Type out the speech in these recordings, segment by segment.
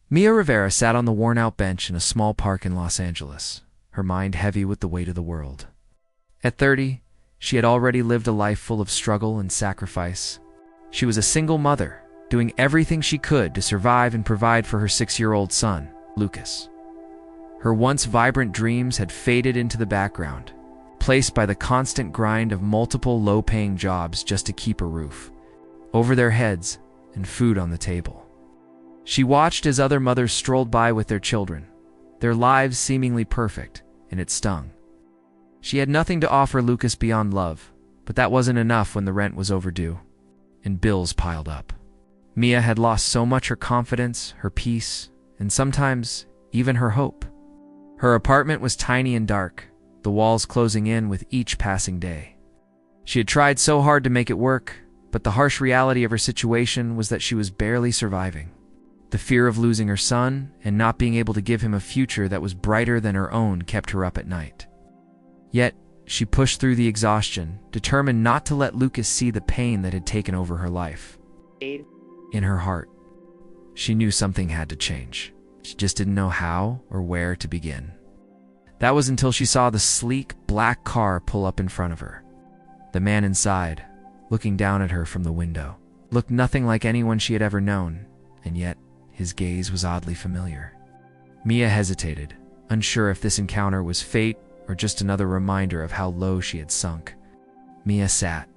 Mia Rivera sat on the worn-out bench in a small park in Los Angeles, her mind heavy with the weight of the world. At 30, she had already lived a life full of struggle and sacrifice. She was a single mother, doing everything she could to survive and provide for her 6-year-old son, Lucas. Her once vibrant dreams had faded into the background, placed by the constant grind of multiple low-paying jobs just to keep a roof over their heads and food on the table. She watched as other mothers strolled by with their children, their lives seemingly perfect, and it stung. She had nothing to offer Lucas beyond love, but that wasn't enough when the rent was overdue, and bills piled up. Mia had lost so much: her confidence, her peace, and sometimes even her hope. Her apartment was tiny and dark, the walls closing in with each passing day. She had tried so hard to make it work, but the harsh reality of her situation was that she was barely surviving. The fear of losing her son and not being able to give him a future that was brighter than her own kept her up at night. Yet, she pushed through the exhaustion, determined not to let Lucas see the pain that had taken over her life. In her heart, she knew something had to change. She just didn't know how or where to begin. That was until she saw the sleek, black car pull up in front of her. The man inside, looking down at her from the window, looked nothing like anyone she had ever known, and yet his gaze was oddly familiar. Mia hesitated, unsure if this encounter was fate or just another reminder of how low she had sunk. Mia sat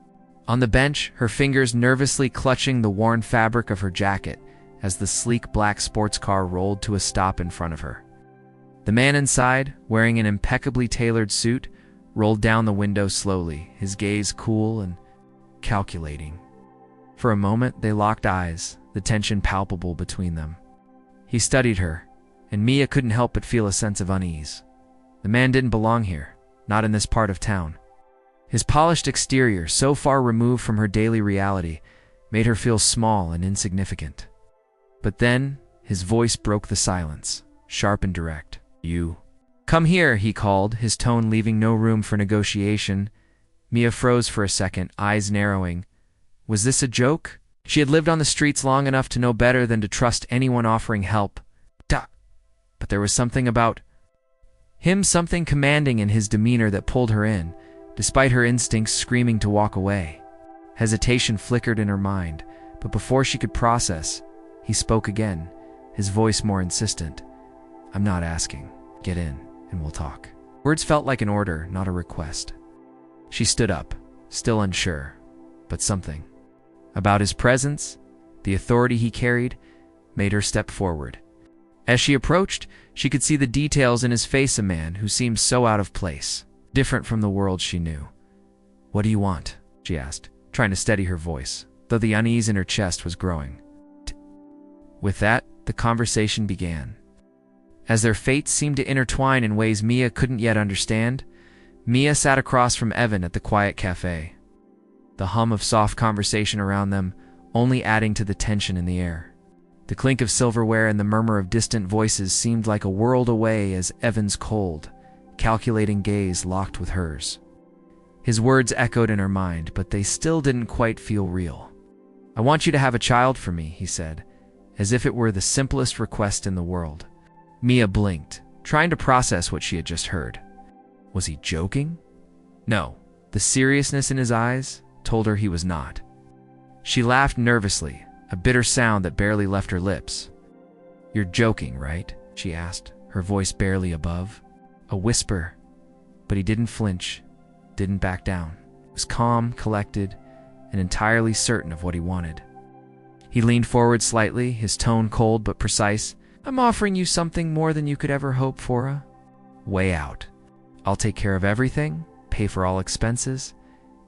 on the bench, her fingers nervously clutching the worn fabric of her jacket as the sleek black sports car rolled to a stop in front of her. The man inside, wearing an impeccably tailored suit, rolled down the window slowly, his gaze cool and calculating. For a moment, they locked eyes, the tension palpable between them. He studied her, and Mia couldn't help but feel a sense of unease. The man didn't belong here, not in this part of town. His polished exterior, so far removed from her daily reality, made her feel small and insignificant. But then, his voice broke the silence, sharp and direct. "You. Come here," he called, his tone leaving no room for negotiation. Mia froze for a second, eyes narrowing. Was this a joke? She had lived on the streets long enough to know better than to trust anyone offering help. But there was something about him, something commanding in his demeanor that pulled her in, despite her instincts screaming to walk away. Hesitation flickered in her mind, but before she could process, he spoke again, his voice more insistent. "I'm not asking. Get in, and we'll talk." Words felt like an order, not a request. She stood up, still unsure, but something about his presence, the authority he carried, made her step forward. As she approached, she could see the details in his face, a man who seemed so out of place, different from the world she knew. "What do you want?" she asked, trying to steady her voice, though the unease in her chest was growing. With that, the conversation began. As their fates seemed to intertwine in ways Mia couldn't yet understand, Mia sat across from Evan at the quiet cafe, the hum of soft conversation around them only adding to the tension in the air. The clink of silverware and the murmur of distant voices seemed like a world away as Evan's cold, calculating gaze locked with hers. His words echoed in her mind, but they still didn't quite feel real. "I want you to have a child for me," he said, as if it were the simplest request in the world. Mia blinked, trying to process what she had just heard. Was he joking? No, the seriousness in his eyes told her he was not. She laughed nervously, a bitter sound that barely left her lips. "You're joking, right?" she asked, her voice barely above. A whisper, but he didn't flinch, didn't back down. He was calm, collected, and entirely certain of what he wanted. He leaned forward slightly, his tone cold but precise. "I'm offering you something more than you could ever hope for. Way out. I'll take care of everything, pay for all expenses,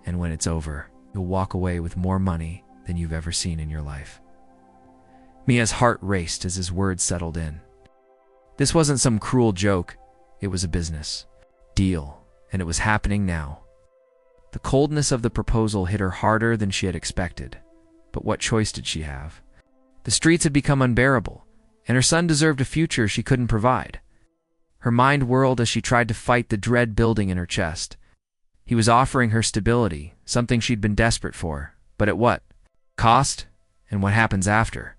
and when it's over, you'll walk away with more money than you've ever seen in your life." Mia's heart raced as his words settled in. This wasn't some cruel joke. It was a business deal, and it was happening now. The coldness of the proposal hit her harder than she had expected. But what choice did she have? The streets had become unbearable, and her son deserved a future she couldn't provide. Her mind whirled as she tried to fight the dread building in her chest. He was offering her stability, something she'd been desperate for, but at what cost? And what happens after?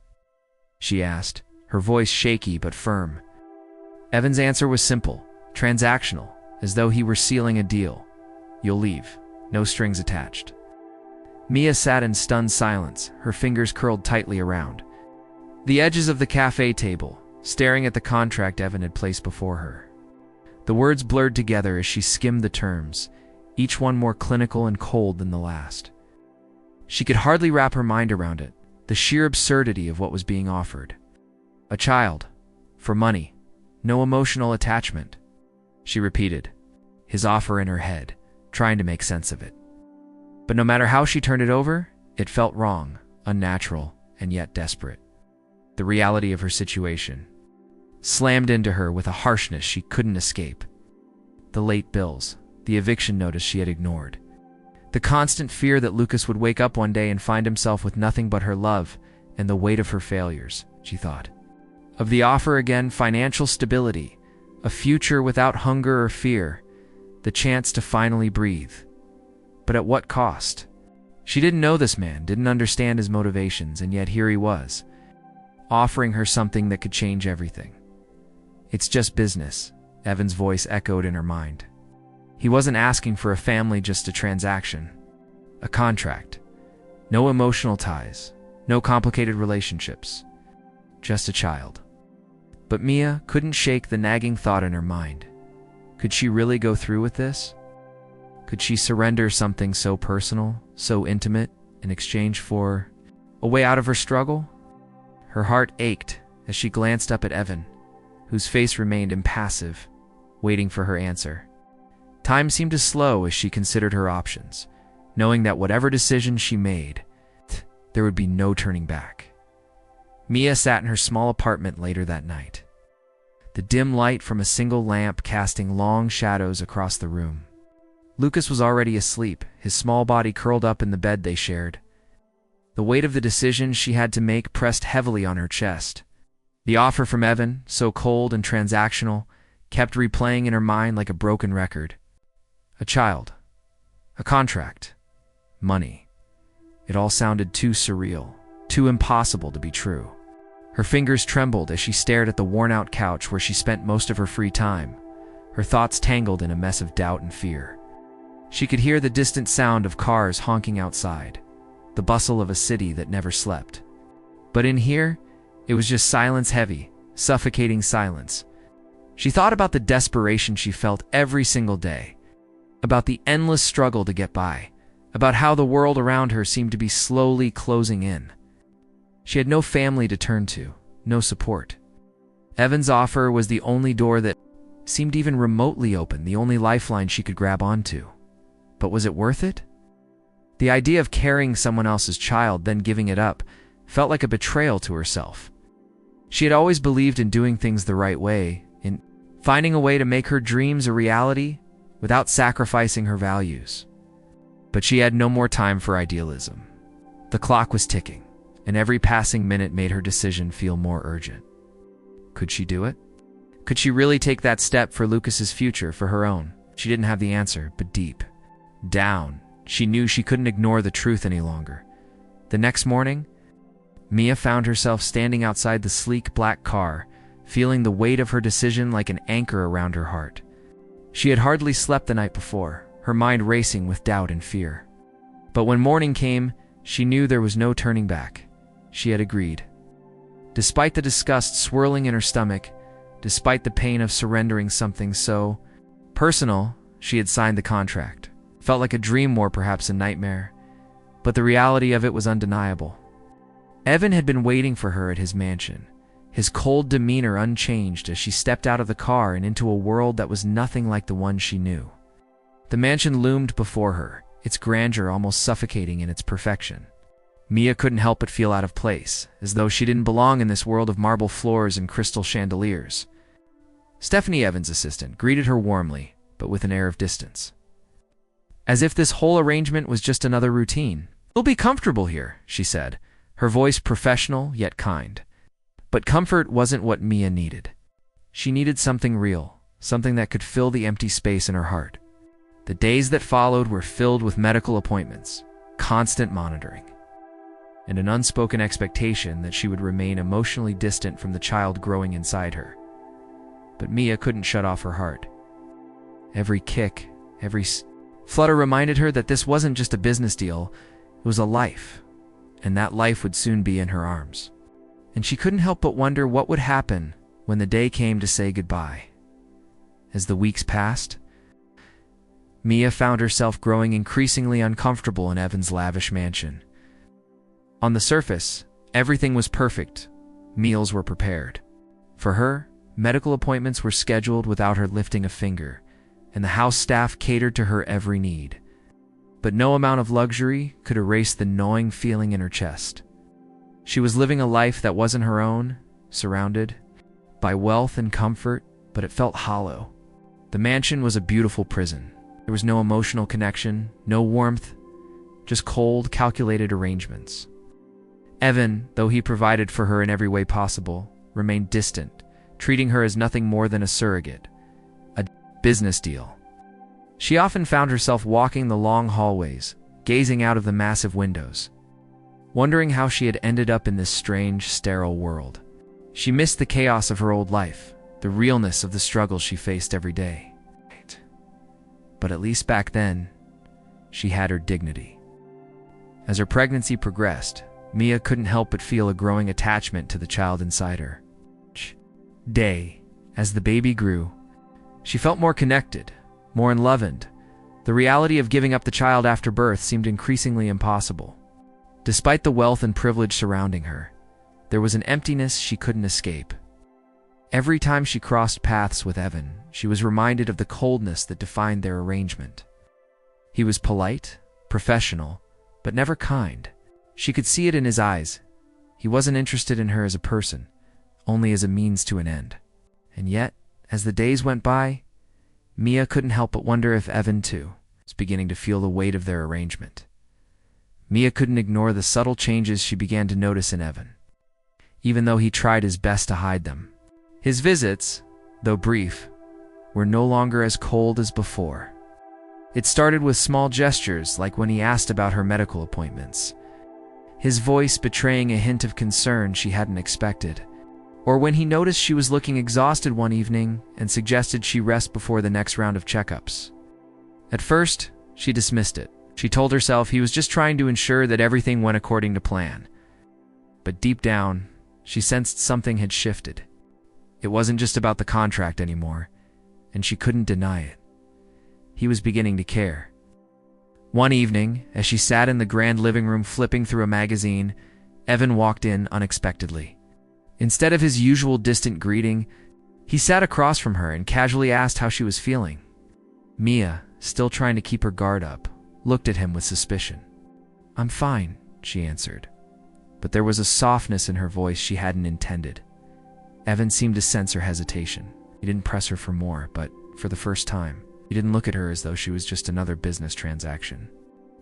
She asked, her voice shaky but firm. Evan's answer was simple, transactional, as though he were sealing a deal. You'll leave, no strings attached. Mia sat in stunned silence, her fingers curled tightly around the edges of the cafe table, staring at the contract Evan had placed before her. The words blurred together as she skimmed the terms, each one more clinical and cold than the last. She could hardly wrap her mind around it, the sheer absurdity of what was being offered. A child, for money, no emotional attachment, she repeated, his offer in her head, trying to make sense of it. But no matter how she turned it over, it felt wrong, unnatural, and yet desperate. The reality of her situation slammed into her with a harshness she couldn't escape. The late bills, the eviction notice she had ignored, the constant fear that Lucas would wake up one day and find himself with nothing but her love and the weight of her failures, she thought. Of the offer again, financial stability, a future without hunger or fear, the chance to finally breathe. But at what cost? She didn't know this man, didn't understand his motivations, and yet here he was, offering her something that could change everything. It's just business, Evan's voice echoed in her mind. He wasn't asking for a family, just a transaction. A contract. No emotional ties. No complicated relationships. Just a child. But Mia couldn't shake the nagging thought in her mind. Could she really go through with this? Could she surrender something so personal, so intimate, in exchange for a way out of her struggle? Her heart ached as she glanced up at Evan, whose face remained impassive, waiting for her answer. Time seemed to slow as she considered her options, knowing that whatever decision she made, there would be no turning back. Mia sat in her small apartment later that night, the dim light from a single lamp casting long shadows across the room. Lucas was already asleep, his small body curled up in the bed they shared. The weight of the decision she had to make pressed heavily on her chest. The offer from Evan, so cold and transactional, kept replaying in her mind like a broken record. A child. A contract. Money. It all sounded too surreal, too impossible to be true. Her fingers trembled as she stared at the worn-out couch where she spent most of her free time, her thoughts tangled in a mess of doubt and fear. She could hear the distant sound of cars honking outside, the bustle of a city that never slept. But in here, it was just silence, heavy, suffocating silence. She thought about the desperation she felt every single day, about the endless struggle to get by, about how the world around her seemed to be slowly closing in. She had no family to turn to, no support. Evan's offer was the only door that seemed even remotely open, the only lifeline she could grab onto. But was it worth it? The idea of carrying someone else's child, then giving it up, felt like a betrayal to herself. She had always believed in doing things the right way, in finding a way to make her dreams a reality without sacrificing her values. But she had no more time for idealism. The clock was ticking, and every passing minute made her decision feel more urgent. Could she do it? Could she really take that step for Lucas's future, for her own? She didn't have the answer, but deep down, she knew she couldn't ignore the truth any longer. The next morning, Mia found herself standing outside the sleek black car, feeling the weight of her decision like an anchor around her heart. She had hardly slept the night before, her mind racing with doubt and fear. But when morning came, she knew there was no turning back. She had agreed. Despite the disgust swirling in her stomach, despite the pain of surrendering something so personal, she had signed the contract. Felt like a dream, or perhaps a nightmare, but the reality of it was undeniable. Evan had been waiting for her at his mansion, his cold demeanor unchanged as she stepped out of the car and into a world that was nothing like the one she knew. The mansion loomed before her, its grandeur almost suffocating in its perfection. Mia couldn't help but feel out of place, as though she didn't belong in this world of marble floors and crystal chandeliers. Stephanie, Evan's assistant, greeted her warmly, but with an air of distance. As if this whole arrangement was just another routine. "You'll be comfortable here," she said, her voice professional yet kind. But comfort wasn't what Mia needed. She needed something real, something that could fill the empty space in her heart. The days that followed were filled with medical appointments, constant monitoring. and an unspoken expectation that she would remain emotionally distant from the child growing inside her. But Mia couldn't shut off her heart. Every kick, every flutter reminded her that this wasn't just a business deal, it was a life, and that life would soon be in her arms. And she couldn't help but wonder what would happen when the day came to say goodbye. As the weeks passed, Mia found herself growing increasingly uncomfortable in Evan's lavish mansion. On the surface, everything was perfect. Meals were prepared. For her, medical appointments were scheduled without her lifting a finger, and the house staff catered to her every need. But no amount of luxury could erase the gnawing feeling in her chest. She was living a life that wasn't her own, surrounded by wealth and comfort, but it felt hollow. The mansion was a beautiful prison. There was no emotional connection, no warmth, just cold, calculated arrangements. Evan, though he provided for her in every way possible, remained distant, treating her as nothing more than a surrogate, a business deal. She often found herself walking the long hallways, gazing out of the massive windows, wondering how she had ended up in this strange, sterile world. She missed the chaos of her old life, the realness of the struggles she faced every day. But at least back then, she had her dignity. As her pregnancy progressed, Mia couldn't help but feel a growing attachment to the child inside her. As the baby grew, she felt more connected, more enlivened. The reality of giving up the child after birth seemed increasingly impossible. Despite the wealth and privilege surrounding her, there was an emptiness she couldn't escape. Every time she crossed paths with Evan, she was reminded of the coldness that defined their arrangement. He was polite, professional, but never kind. She could see it in his eyes. He wasn't interested in her as a person, only as a means to an end. And yet, as the days went by, Mia couldn't help but wonder if Evan, too, was beginning to feel the weight of their arrangement. Mia couldn't ignore the subtle changes she began to notice in Evan, even though he tried his best to hide them. His visits, though brief, were no longer as cold as before. It started with small gestures, like when he asked about her medical appointments, his voice betraying a hint of concern she hadn't expected, or when he noticed she was looking exhausted one evening and suggested she rest before the next round of checkups. At first, she dismissed it. She told herself he was just trying to ensure that everything went according to plan. But deep down, she sensed something had shifted. It wasn't just about the contract anymore, and she couldn't deny it. He was beginning to care. One evening, as she sat in the grand living room flipping through a magazine, Evan walked in unexpectedly. Instead of his usual distant greeting, he sat across from her and casually asked how she was feeling. Mia, still trying to keep her guard up, looked at him with suspicion. "I'm fine," she answered. But there was a softness in her voice she hadn't intended. Evan seemed to sense her hesitation. He didn't press her for more, but for the first time, he didn't look at her as though she was just another business transaction.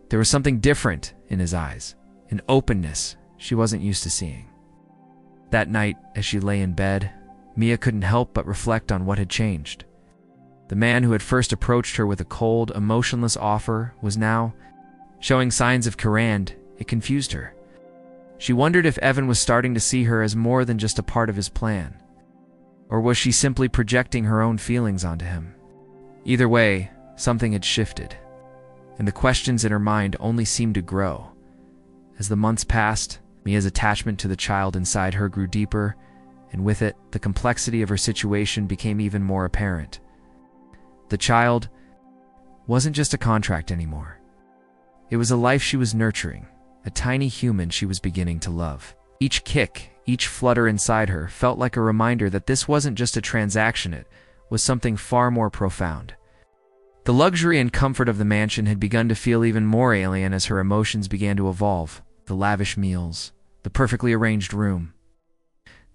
There was something different in his eyes, an openness she wasn't used to seeing. That night, as she lay in bed, Mia couldn't help but reflect on what had changed. The man who had first approached her with a cold, emotionless offer was now showing signs of command. It confused her. She wondered if Evan was starting to see her as more than just a part of his plan, or was she simply projecting her own feelings onto him? Either way, something had shifted, and the questions in her mind only seemed to grow. As the months passed, Mia's attachment to the child inside her grew deeper, and with it, the complexity of her situation became even more apparent. The child wasn't just a contract anymore. It was a life she was nurturing, a tiny human she was beginning to love. Each kick, each flutter inside her felt like a reminder that this wasn't just a transaction, it was something far more profound. The luxury and comfort of the mansion had begun to feel even more alien as her emotions began to evolve. The lavish meals, the perfectly arranged room,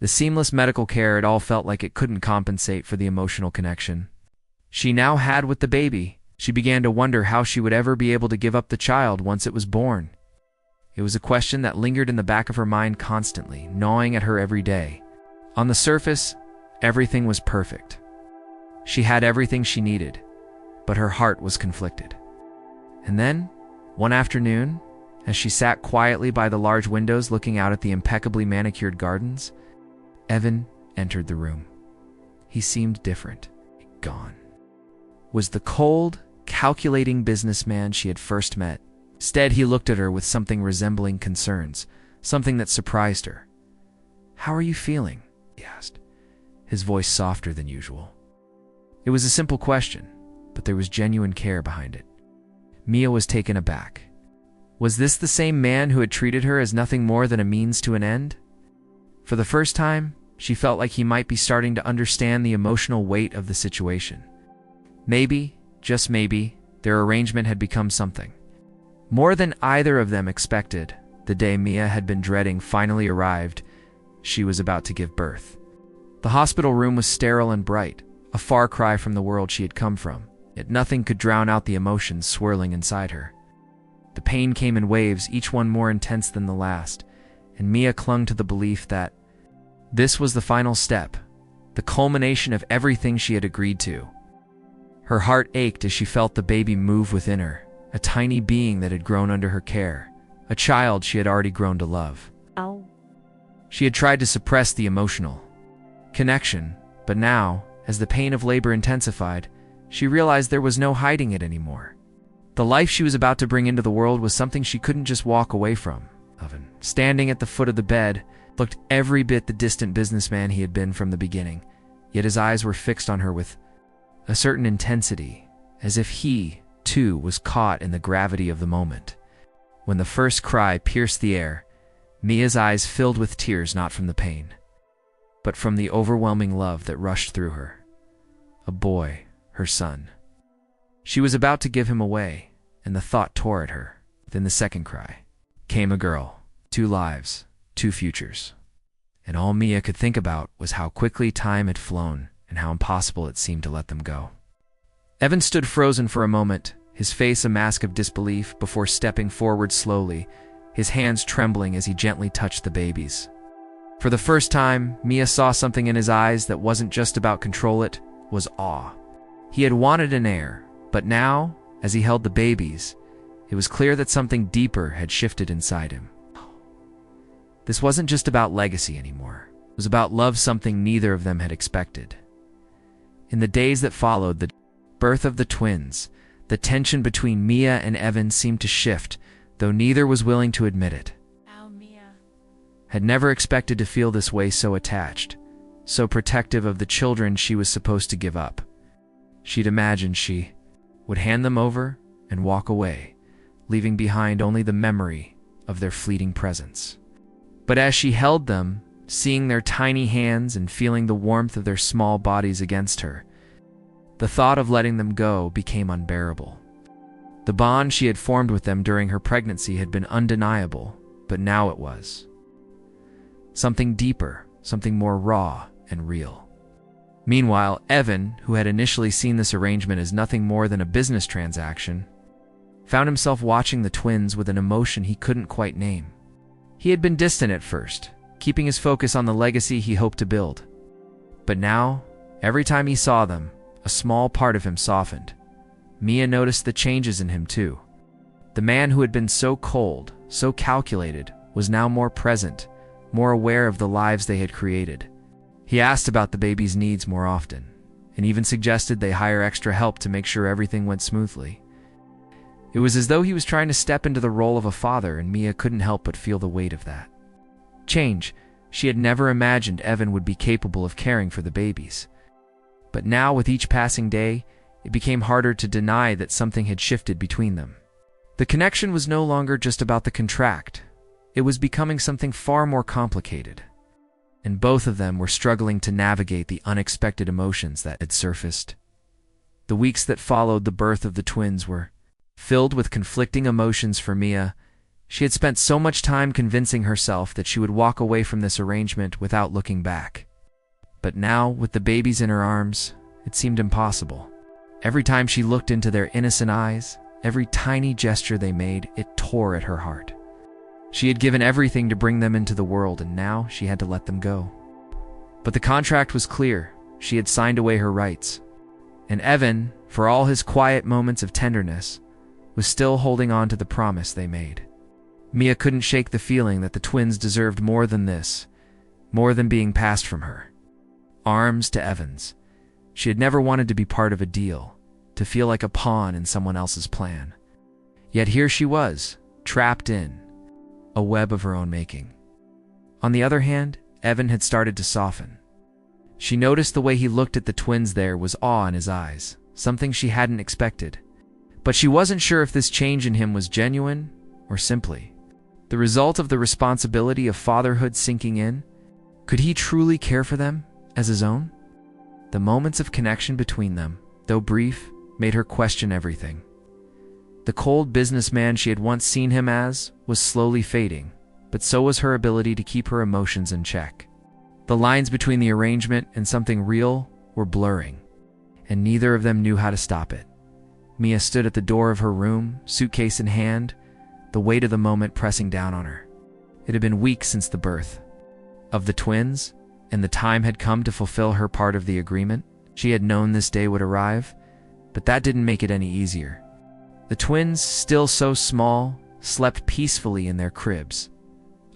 the seamless medical care, it all felt like it couldn't compensate for the emotional connection she now had with the baby. She began to wonder how she would ever be able to give up the child once it was born. It was a question that lingered in the back of her mind constantly, gnawing at her every day. On the surface, everything was perfect. She had everything she needed, but her heart was conflicted. And then, one afternoon, As she sat quietly by the large windows looking out at the impeccably manicured gardens, Evan entered the room. He seemed different. Gone was the cold, calculating businessman she had first met. Instead, he looked at her with something resembling concerns, something that surprised her. "How are you feeling?" he asked, his voice softer than usual. It was a simple question, but there was genuine care behind it. Mia was taken aback. Was this the same man who had treated her as nothing more than a means to an end? For the first time, she felt like he might be starting to understand the emotional weight of the situation. Maybe, just maybe, their arrangement had become something more than either of them expected. The day Mia had been dreading finally arrived. She was about to give birth. The hospital room was sterile and bright, a far cry from the world she had come from, yet nothing could drown out the emotions swirling inside her. The pain came in waves, each one more intense than the last, and Mia clung to the belief that this was the final step, the culmination of everything she had agreed to. Her heart ached as she felt the baby move within her, a tiny being that had grown under her care, a child she had already grown to love. Ow. She had tried to suppress the emotional connection, but now, as the pain of labor intensified, she realized there was no hiding it anymore. The life she was about to bring into the world was something she couldn't just walk away from. Evan, standing at the foot of the bed, looked every bit the distant businessman he had been from the beginning, yet his eyes were fixed on her with a certain intensity, as if he, too, was caught in the gravity of the moment. When the first cry pierced the air, Mia's eyes filled with tears, not from the pain, but from the overwhelming love that rushed through her. A boy, her son. She was about to give him away, and the thought tore at her. Then the second cry came. A girl, 2 lives, 2 futures. And all Mia could think about was how quickly time had flown and how impossible it seemed to let them go. Evan stood frozen for a moment, his face a mask of disbelief, before stepping forward slowly, his hands trembling as he gently touched the babies. For the first time, Mia saw something in his eyes that wasn't just about control, it was awe. He had wanted an heir, but now, as he held the babies, it was clear that something deeper had shifted inside him. This wasn't just about legacy anymore. It was about love, something neither of them had expected. In the days that followed the birth of the twins, the tension between Mia and Evan seemed to shift, though neither was willing to admit it. Mia Had never expected to feel this way, so attached, so protective of the children she was supposed to give up. She'd imagined she would hand them over and walk away, leaving behind only the memory of their fleeting presence. But as she held them, seeing their tiny hands and feeling the warmth of their small bodies against her, the thought of letting them go became unbearable. The bond she had formed with them during her pregnancy had been undeniable, but now it was something deeper, something more raw and real. Meanwhile, Evan, who had initially seen this arrangement as nothing more than a business transaction, found himself watching the twins with an emotion he couldn't quite name. He had been distant at first, keeping his focus on the legacy he hoped to build. But now, every time he saw them, a small part of him softened. Mia noticed the changes in him too. The man who had been so cold, so calculated, was now more present, more aware of the lives they had created. He asked about the baby's needs more often, and even suggested they hire extra help to make sure everything went smoothly. It was as though he was trying to step into the role of a father, and Mia couldn't help but feel the weight of that change. She had never imagined Evan would be capable of caring for the babies. But now, with each passing day, it became harder to deny that something had shifted between them. The connection was no longer just about the contract. It was becoming something far more complicated. And both of them were struggling to navigate the unexpected emotions that had surfaced. The weeks that followed the birth of the twins were filled with conflicting emotions for Mia. She had spent so much time convincing herself that she would walk away from this arrangement without looking back. But now, with the babies in her arms, it seemed impossible. Every time she looked into their innocent eyes, every tiny gesture they made, it tore at her heart. She had given everything to bring them into the world, and now she had to let them go. But the contract was clear. She had signed away her rights. And Evan, for all his quiet moments of tenderness, was still holding on to the promise they made. Mia couldn't shake the feeling that the twins deserved more than this, more than being passed from her. Arms to Evans. She had never wanted to be part of a deal, to feel like a pawn in someone else's plan. Yet here she was, trapped in a web of her own making. On the other hand, Evan had started to soften. She noticed the way he looked at the twins. There was awe in his eyes, something she hadn't expected. But she wasn't sure if this change in him was genuine or simply the result of the responsibility of fatherhood sinking in. Could he truly care for them as his own? The moments of connection between them, though brief, made her question everything. The cold businessman she had once seen him as was slowly fading, but so was her ability to keep her emotions in check. The lines between the arrangement and something real were blurring, and neither of them knew how to stop it. Mia stood at the door of her room, suitcase in hand, the weight of the moment pressing down on her. It had been weeks since the birth of the twins, and the time had come to fulfill her part of the agreement. She had known this day would arrive, but that didn't make it any easier. The twins, still so small, slept peacefully in their cribs,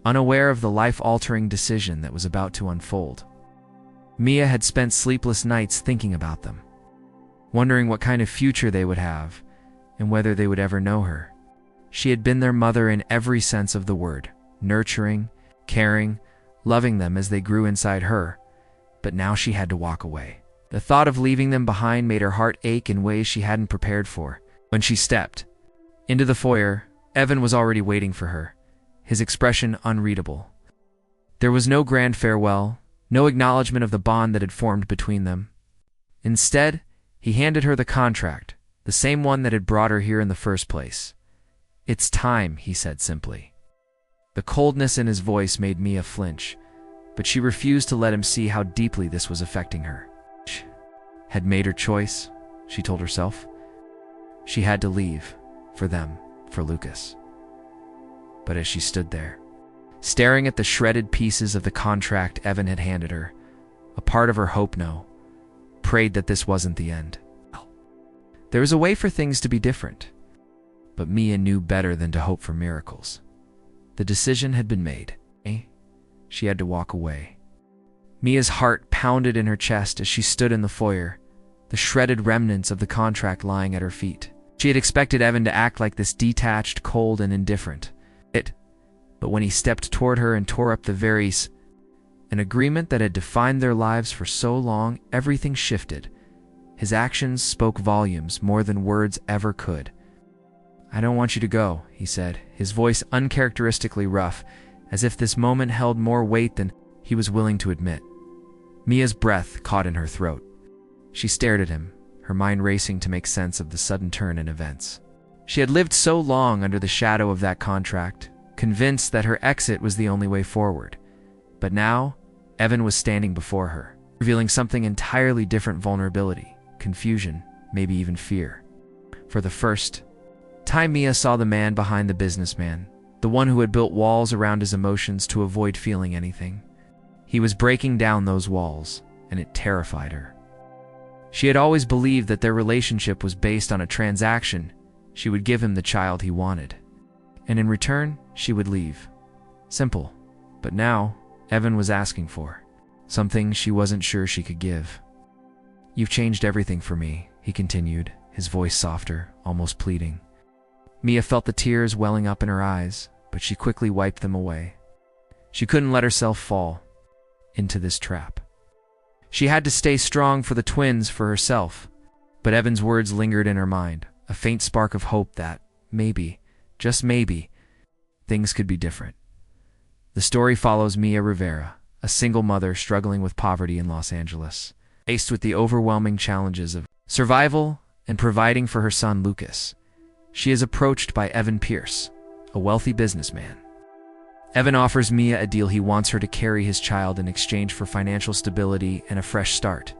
unaware of the life-altering decision that was about to unfold. Mia had spent sleepless nights thinking about them, wondering what kind of future they would have and whether they would ever know her. She had been their mother in every sense of the word, nurturing, caring, loving them as they grew inside her, but now she had to walk away. The thought of leaving them behind made her heart ache in ways she hadn't prepared for. When she stepped into the foyer, Evan was already waiting for her, his expression unreadable. There was no grand farewell, no acknowledgement of the bond that had formed between them. Instead, he handed her the contract, the same one that had brought her here in the first place. "It's time," he said simply. The coldness in his voice made Mia flinch, but she refused to let him see how deeply this was affecting her. She had made her choice, she told herself. She had to leave, for them, for Lucas. But as she stood there, staring at the shredded pieces of the contract Evan had handed her, a part of her prayed that this wasn't the end. There was a way for things to be different, but Mia knew better than to hope for miracles. The decision had been made. She had to walk away. Mia's heart pounded in her chest as she stood in the foyer, the shredded remnants of the contract lying at her feet. She had expected Evan to act like this, detached, cold, and indifferent. But when he stepped toward her and tore up an agreement that had defined their lives for so long, everything shifted. His actions spoke volumes, more than words ever could. "I don't want you to go," he said, his voice uncharacteristically rough, as if this moment held more weight than he was willing to admit. Mia's breath caught in her throat. She stared at him, her mind racing to make sense of the sudden turn in events. She had lived so long under the shadow of that contract, convinced that her exit was the only way forward. But now, Evan was standing before her, revealing something entirely different: vulnerability, confusion, maybe even fear. For the first time, Mia saw the man behind the businessman, the one who had built walls around his emotions to avoid feeling anything. He was breaking down those walls, and it terrified her. She had always believed that their relationship was based on a transaction. She would give him the child he wanted, and in return, she would leave. Simple. But now, Evan was asking for something she wasn't sure she could give. "You've changed everything for me," he continued, his voice softer, almost pleading. Mia felt the tears welling up in her eyes, but she quickly wiped them away. She couldn't let herself fall into this trap. She had to stay strong for the twins, for herself. But Evan's words lingered in her mind, a faint spark of hope that, maybe, just maybe, things could be different. The story follows Mia Rivera, a single mother struggling with poverty in Los Angeles, faced with the overwhelming challenges of survival and providing for her son Lucas. She is approached by Evan Pierce, a wealthy businessman. Evan offers Mia a deal. He wants her to carry his child in exchange for financial stability and a fresh start.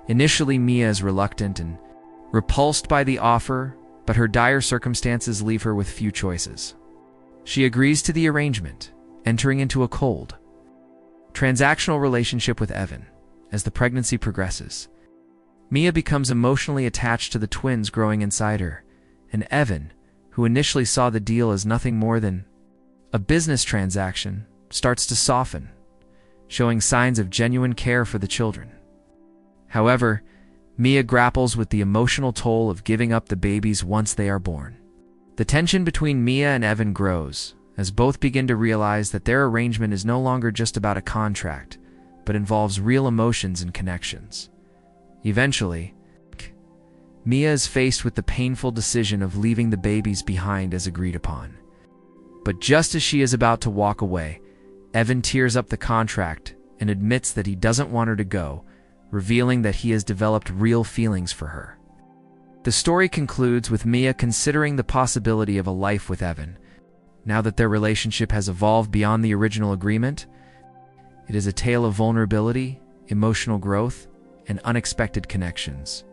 Initially, Mia is reluctant and repulsed by the offer, but her dire circumstances leave her with few choices. She agrees to the arrangement, entering into a cold, transactional relationship with Evan. As the pregnancy progresses, Mia becomes emotionally attached to the twins growing inside her, and Evan, who initially saw the deal as nothing more than A business transaction starts to soften, showing signs of genuine care for the children. However, Mia grapples with the emotional toll of giving up the babies once they are born. The tension between Mia and Evan grows, as both begin to realize that their arrangement is no longer just about a contract, but involves real emotions and connections. Eventually, Mia is faced with the painful decision of leaving the babies behind as agreed upon. But just as she is about to walk away, Evan tears up the contract and admits that he doesn't want her to go, revealing that he has developed real feelings for her. The story concludes with Mia considering the possibility of a life with Evan. Now that their relationship has evolved beyond the original agreement, it is a tale of vulnerability, emotional growth, and unexpected connections.